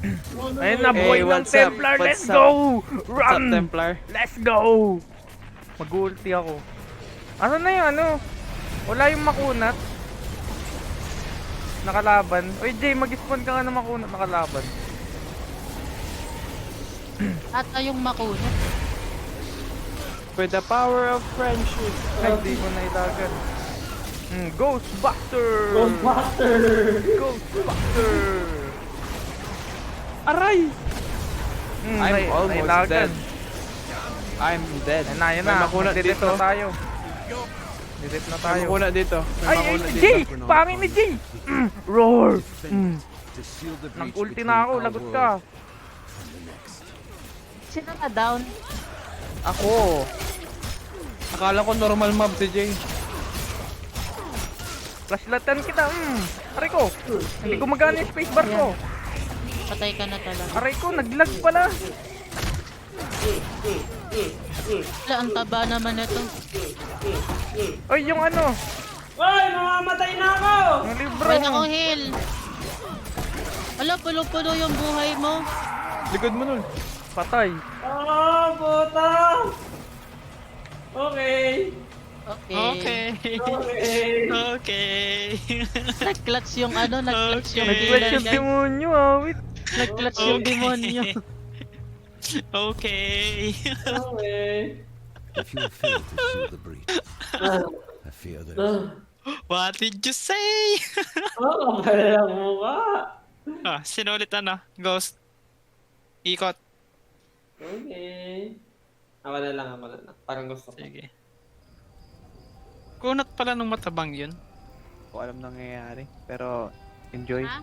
Ayun na, boy ng what's up? Templar, let's What's up? go! What's up, Run! Templar? Let's go! Mag-ulti ako. Ano na yung ano? Wala yung makunat. Nakalaban. Uy, Jay, mag-spawn ka nga ng makunat nakalaban. Ata yung makunat. With the power of friendship. Ay, di ko na ilagan. Ghostbuster! Ghostbuster! Ghostbuster! Aray! I'm almost nailagan. dead. I'm dead. Ayun na, yun May na. makunat Nagdidip dito. na tayo. Didip na May tayo. makunat dito. May Ay, makunat dito. Jay! Pangin ni Jay! Roar! Nag-ulti na ako, lagot ka. Sino na down? Ako. Akala ko normal mob si Jay. Flashlatan kita, Aray ko! Hindi ko magana yung spacebar ko. Patay ka na talaga. Aray ko, naglag pala. Wala, ang taba naman ito. Ay, yung ano, Ay, mamamatay na ako! yung libro. Wala akong heal. Wala, pulo-pulo yung buhay mo. Likod mo nun. Patay. Ah, puta! Okay. Okay. Okay. Okay. Nag-clutch yung ano, nag-clutch yung Okay. Nag-clutch healer yung niya. demonyo, wait. Nag-clutch yung demonyo. Okay. Okay. If you fail to seal the breach, I fear there's What did you say? Oh, kapal ang mukha. Sinulit na. Ghost. Ikot. Okay. Ako na lang. Parang gusto ko. Sige. Kunat pala nung matabang yun. Ko alam nangyayari. Pero enjoy. Ha?